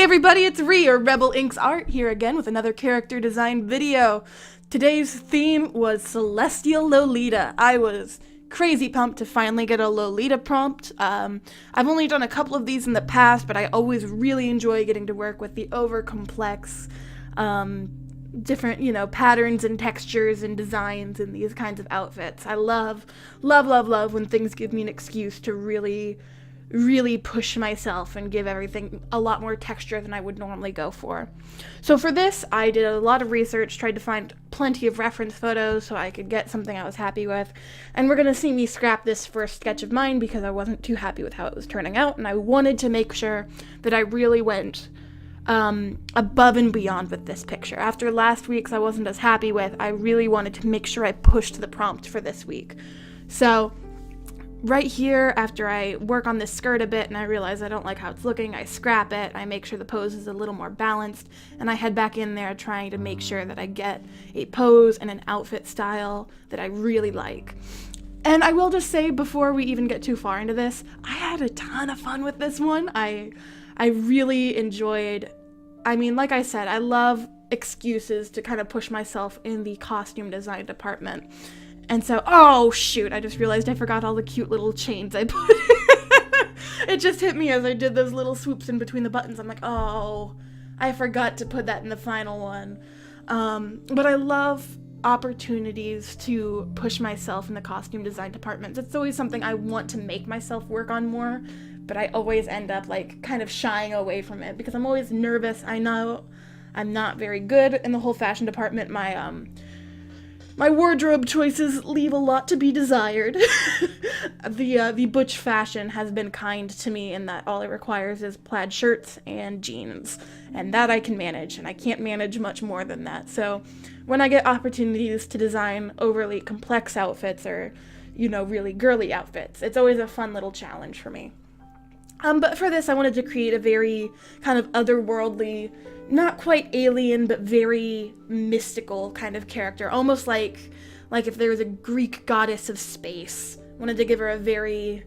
Hey everybody, it's Ree, or Rebel Inks Art, here again with another character design video. Today's theme was Celestial Lolita. I was crazy pumped to finally get a Lolita prompt. I've only done a couple of these in the past, but I always really enjoy getting to work with the over-complex, different, patterns and textures and designs in these kinds of outfits. I love when things give me an excuse to really push myself and give everything a lot more texture than I would normally go for. So for this, I did a lot of research, tried to find plenty of reference photos so I could get something I was happy with, and we're gonna see me scrap this first sketch of mine because I wasn't too happy with how it was turning out, and I wanted to make sure that I really went above and beyond with this picture. After last week's I wasn't as happy with, I really wanted to make sure I pushed the prompt for this week. So right here, after I work on this skirt a bit and I realize I don't like how it's looking, I scrap it, I make sure the pose is a little more balanced, and I head back in there trying to make sure that I get a pose and an outfit style that I really like. And I will just say, before we even get too far into this, I had a ton of fun with this one. I really enjoyed, like I said, I love excuses to kind of push myself in the costume design department. And so, oh shoot, I just realized I forgot all the cute little chains I put. It just hit me as I did those little swoops in between the buttons. I'm like, oh, I forgot to put that in the final one. But I love opportunities to push myself in the costume design department. It's always something I want to make myself work on more, but I always end up kind of shying away from it because I'm always nervous. I know I'm not very good in the whole fashion department. My wardrobe choices leave a lot to be desired. The butch fashion has been kind to me in that all it requires is plaid shirts and jeans, and that I can manage, and I can't manage much more than that. So when I get opportunities to design overly complex outfits or, really girly outfits, it's always a fun little challenge for me. But for this, I wanted to create a very kind of otherworldly, not quite alien, but very mystical kind of character. Almost like if there was a Greek goddess of space. Wanted to give her a very,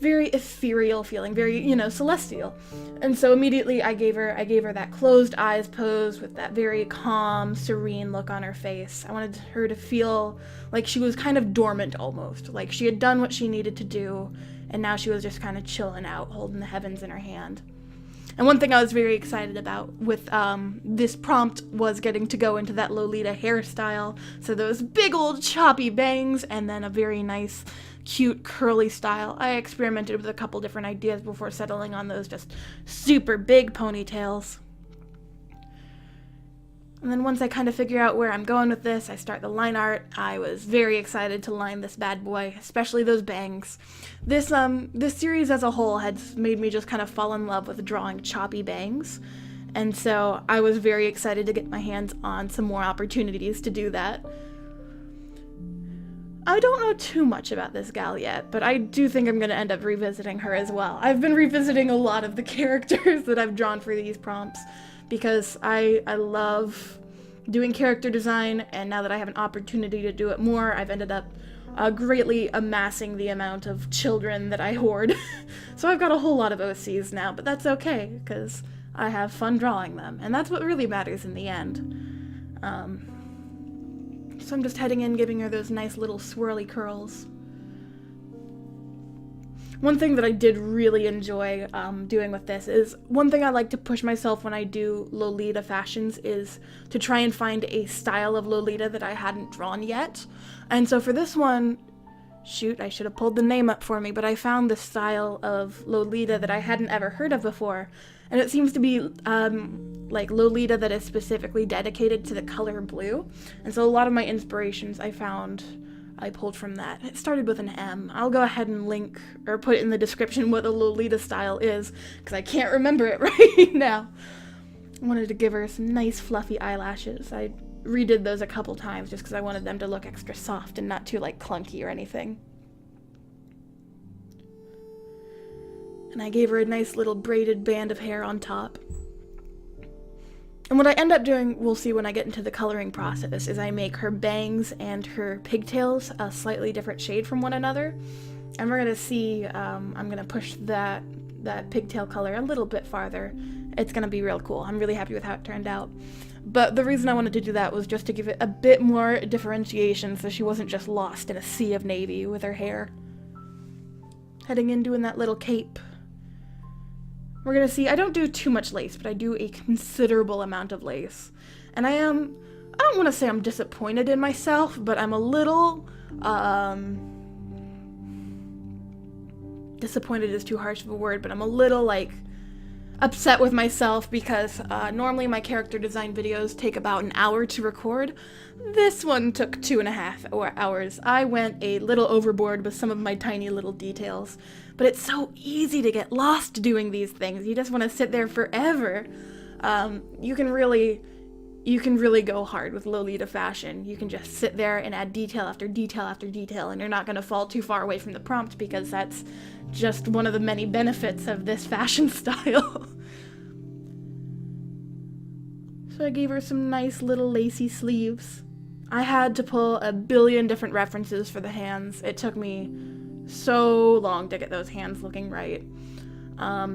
very ethereal feeling, very, celestial. And so immediately I gave her that closed eyes pose with that very calm, serene look on her face. I wanted her to feel like she was kind of dormant almost, like she had done what she needed to do, and now she was just kind of chilling out, holding the heavens in her hand. And one thing I was very excited about with this prompt was getting to go into that Lolita hairstyle. So those big old choppy bangs and then a very nice, cute, curly style. I experimented with a couple different ideas before settling on those just super big ponytails. And then once I kind of figure out where I'm going with this, I start the line art. I was very excited to line this bad boy, especially those bangs. This series as a whole has made me just kind of fall in love with drawing choppy bangs. And so I was very excited to get my hands on some more opportunities to do that. I don't know too much about this gal yet, but I do think I'm going to end up revisiting her as well. I've been revisiting a lot of the characters that I've drawn for these prompts, because I love doing character design, and now that I have an opportunity to do it more, I've ended up greatly amassing the amount of children that I hoard. So I've got a whole lot of OCs now, but that's okay, because I have fun drawing them, and that's what really matters in the end. So I'm just heading in, giving her those nice little swirly curls. One thing that I did really enjoy doing with this is, one thing I like to push myself when I do Lolita fashions is to try and find a style of Lolita that I hadn't drawn yet. And so for this one, shoot, I should have pulled the name up for me, but I found the style of Lolita that I hadn't ever heard of before. And it seems to be like Lolita that is specifically dedicated to the color blue. And so a lot of my inspirations I pulled from that. It started with an M. I'll go ahead and link or put in the description what a Lolita style is, because I can't remember it right now. I wanted to give her some nice fluffy eyelashes. I redid those a couple times just because I wanted them to look extra soft and not too clunky or anything. And I gave her a nice little braided band of hair on top. And what I end up doing, we'll see when I get into the coloring process, is I make her bangs and her pigtails a slightly different shade from one another. And we're going to see, I'm going to push that pigtail color a little bit farther It's gonna be real cool. I'm really happy with how it turned out. But the reason I wanted to do that was just to give it a bit more differentiation so she wasn't just lost in a sea of navy with her hair. Heading in, doing that little cape. We're gonna see, I don't do too much lace, but I do a considerable amount of lace. And I don't want to say I'm disappointed in myself, but I'm a little, disappointed is too harsh of a word, but I'm a little, like, upset with myself because normally my character design videos take about an hour to record. This one took 2.5 hours. I went a little overboard with some of my tiny little details, but it's so easy to get lost doing these things. You just want to sit there forever. You can really go hard with Lolita fashion. You can just sit there and add detail after detail after detail, and you're not going to fall too far away from the prompt because that's just one of the many benefits of this fashion style. So I gave her some nice little lacy sleeves. I had to pull a billion different references for the hands. It took me so long to get those hands looking right.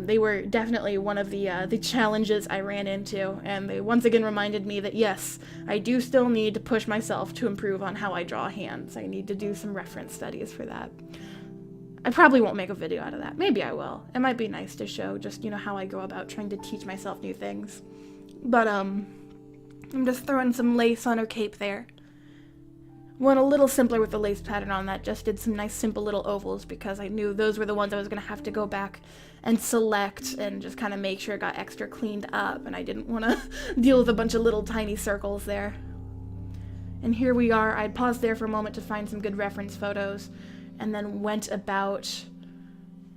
They were definitely one of the challenges I ran into, and they once again reminded me that yes, I do still need to push myself to improve on how I draw hands. I need to do some reference studies for that. I probably won't make a video out of that. Maybe I will. It might be nice to show just, how I go about trying to teach myself new things. But, I'm just throwing some lace on her cape there. Went a little simpler with the lace pattern on that, just did some nice simple little ovals because I knew those were the ones I was going to have to go back and select and just kind of make sure it got extra cleaned up, and I didn't want to deal with a bunch of little tiny circles there. And here we are. I paused there for a moment to find some good reference photos, and then went about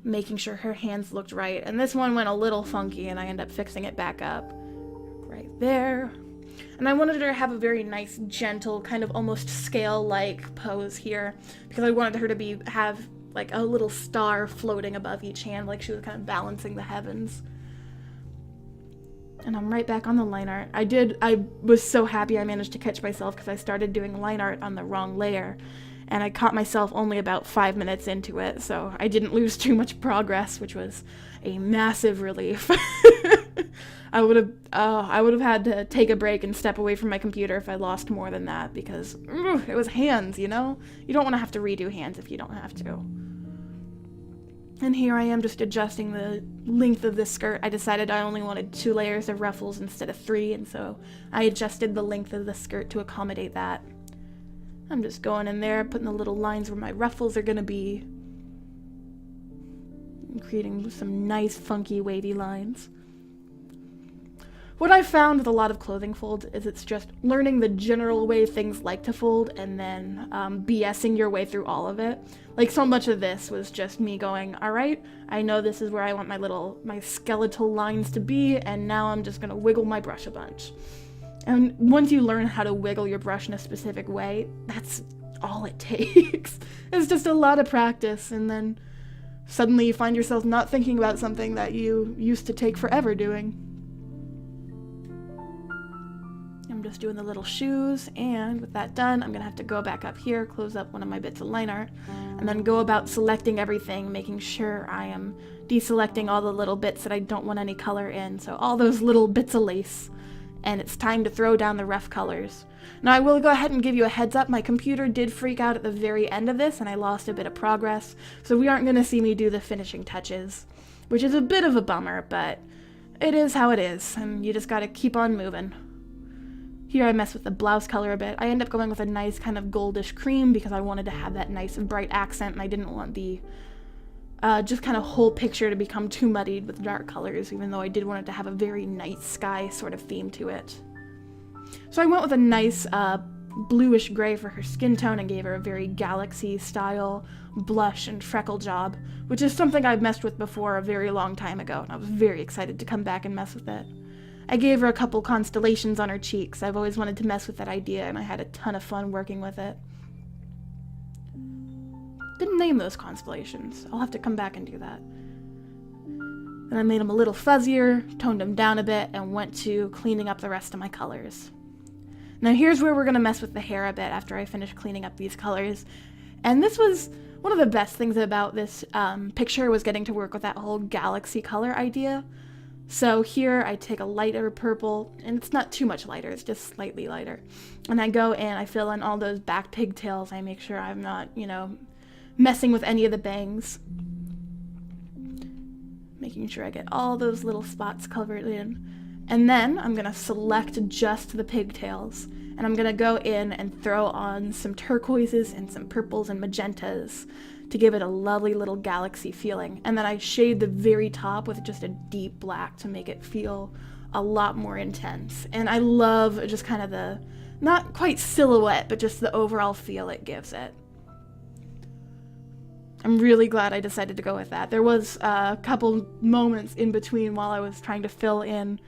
making sure her hands looked right. And this one went a little funky, and I ended up fixing it back up. Right there. And I wanted her to have a very nice, gentle, kind of almost scale-like pose here, because I wanted her to have like a little star floating above each hand, like she was kind of balancing the heavens. And I'm right back on the line art. I was so happy I managed to catch myself because I started doing line art on the wrong layer, and I caught myself only about 5 minutes into it, so I didn't lose too much progress, which was a massive relief. I would have had to take a break and step away from my computer if I lost more than that, because it was hands, You don't want to have to redo hands if you don't have to. And here I am just adjusting the length of this skirt. I decided I only wanted 2 layers of ruffles instead of 3, and so I adjusted the length of the skirt to accommodate that. I'm just going in there, putting the little lines where my ruffles are going to be, and creating some nice, funky, wavy lines. What I've found with a lot of clothing folds is it's just learning the general way things like to fold and then BSing your way through all of it. Like, so much of this was just me going, all right, I know this is where I want my skeletal lines to be, and now I'm just going to wiggle my brush a bunch. And once you learn how to wiggle your brush in a specific way, that's all it takes. It's just a lot of practice, and then suddenly you find yourself not thinking about something that you used to take forever doing. I'm just doing the little shoes, and with that done, I'm gonna have to go back up here, close up one of my bits of line art, and then go about selecting everything, making sure I am deselecting all the little bits that I don't want any color in, so all those little bits of lace. And it's time to throw down the rough colors. Now, I will go ahead and give you a heads up. My computer did freak out at the very end of this, and I lost a bit of progress, so we aren't gonna see me do the finishing touches, which is a bit of a bummer, but it is how it is, and you just gotta keep on moving. Here I mess with the blouse color a bit. I end up going with a nice kind of goldish cream because I wanted to have that nice and bright accent, and I didn't want the just kind of whole picture to become too muddied with dark colors, even though I did want it to have a very night sky sort of theme to it. So I went with a nice bluish gray for her skin tone and gave her a very galaxy style blush and freckle job, which is something I've messed with before a very long time ago, and I was very excited to come back and mess with it. I gave her a couple constellations on her cheeks. I've always wanted to mess with that idea, and I had a ton of fun working with it. Didn't name those constellations. I'll have to come back and do that. Then I made them a little fuzzier, toned them down a bit, and went to cleaning up the rest of my colors. Now here's where we're going to mess with the hair a bit after I finish cleaning up these colors. And this was one of the best things about this picture, was getting to work with that whole galaxy color idea. So here I take a lighter purple, and it's not too much lighter, it's just slightly lighter. And I go in, I fill in all those back pigtails. I make sure I'm not, you know, messing with any of the bangs. Making sure I get all those little spots covered in. And then I'm gonna select just the pigtails. And I'm gonna go in and throw on some turquoises and some purples and magentas to give it a lovely little galaxy feeling. And then I shade the very top with just a deep black to make it feel a lot more intense. And I love just kind of the, not quite silhouette, but just the overall feel it gives it. I'm really glad I decided to go with that. There was a couple moments in between while I was trying to fill in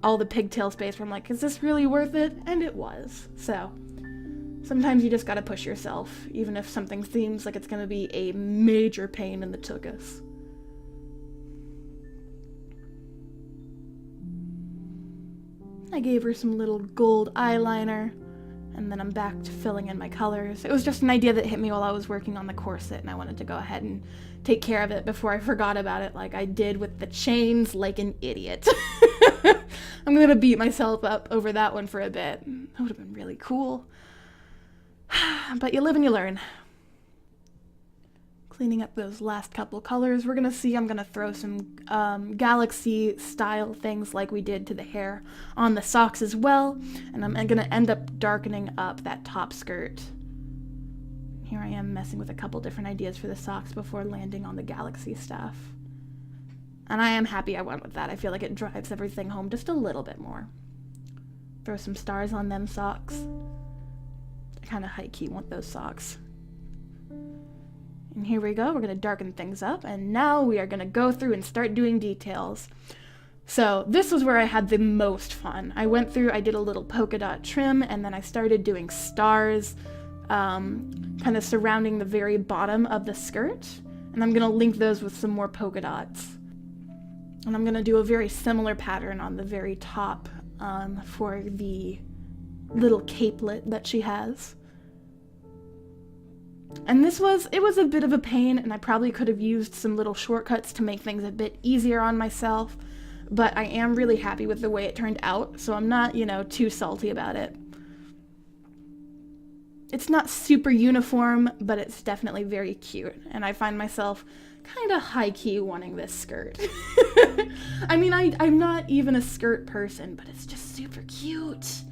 all the pigtail space where I'm like, is this really worth it? And it was. So sometimes you just gotta push yourself, even if something seems like it's gonna be a major pain in the tuchus. I gave her some little gold eyeliner, and then I'm back to filling in my colors. It was just an idea that hit me while I was working on the corset, and I wanted to go ahead and take care of it before I forgot about it like I did with the chains like an idiot. I'm gonna beat myself up over that one for a bit. That would have been really cool. But you live and you learn. Cleaning up those last couple colors, we're gonna see I'm gonna throw some galaxy style things like we did to the hair on the socks as well, and I'm gonna end up darkening up that top skirt. Here I am messing with a couple different ideas for the socks before landing on the galaxy stuff. And I am happy I went with that. I feel like it drives everything home just a little bit more. Throw some stars on them socks. I kind of high-key want those socks. And here we go, we're gonna darken things up, and now we are gonna go through and start doing details. So this was where I had the most fun. I went through, I did a little polka dot trim, and then I started doing stars, kind of surrounding the very bottom of the skirt. And I'm gonna link those with some more polka dots. And I'm gonna do a very similar pattern on the very top for the little capelet that she has. And it was a bit of a pain, and I probably could have used some little shortcuts to make things a bit easier on myself, but I am really happy with the way it turned out, so I'm not, you know, too salty about it. It's not super uniform, but it's definitely very cute, and I find myself kind of high-key wanting this skirt. I mean, I'm not even a skirt person, but it's just super cute.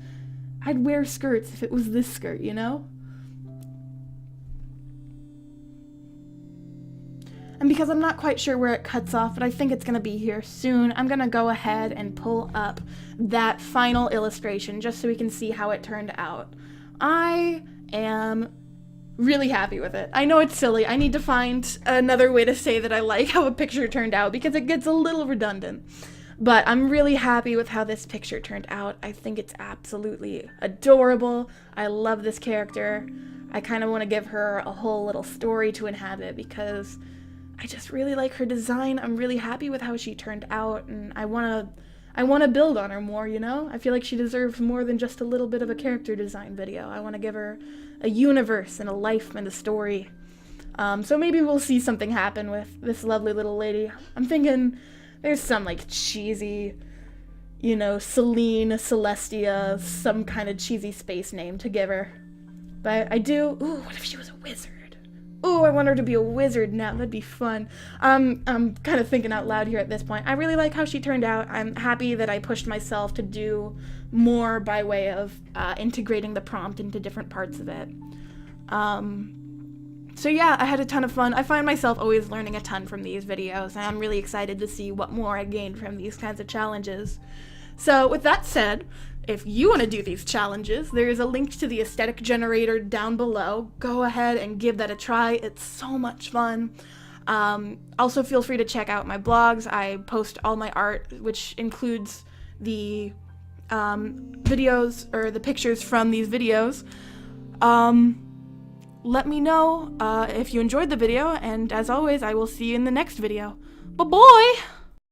I'd wear skirts if it was this skirt, you know? And because I'm not quite sure where it cuts off, but I think it's going to be here soon, I'm going to go ahead and pull up that final illustration just so we can see how it turned out. I am really happy with it. I know it's silly. I need to find another way to say that I like how a picture turned out because it gets a little redundant. But I'm really happy with how this picture turned out. I think it's absolutely adorable. I love this character. I kind of want to give her a whole little story to inhabit because I just really like her design. I'm really happy with how she turned out, and I want to build on her more, you know? I feel like she deserves more than just a little bit of a character design video. I want to give her a universe and a life and a story. So maybe we'll see something happen with this lovely little lady. I'm thinking there's some like cheesy, you know, Celine, Celestia, some kind of cheesy space name to give her. But I do, ooh, what if she was a wizard? Ooh, I want her to be a wizard now. That'd be fun. I'm kind of thinking out loud here at this point. I really like how she turned out. I'm happy that I pushed myself to do more by way of integrating the prompt into different parts of it. So yeah, I had a ton of fun. I find myself always learning a ton from these videos, and I'm really excited to see what more I gain from these kinds of challenges. So with that said, if you want to do these challenges, there is a link to the aesthetic generator down below. Go ahead and give that a try. It's so much fun. Also, feel free to check out my blogs. I post all my art, which includes the videos or the pictures from these videos. Let me know if you enjoyed the video, and as always, I will see you in the next video. Bye-bye!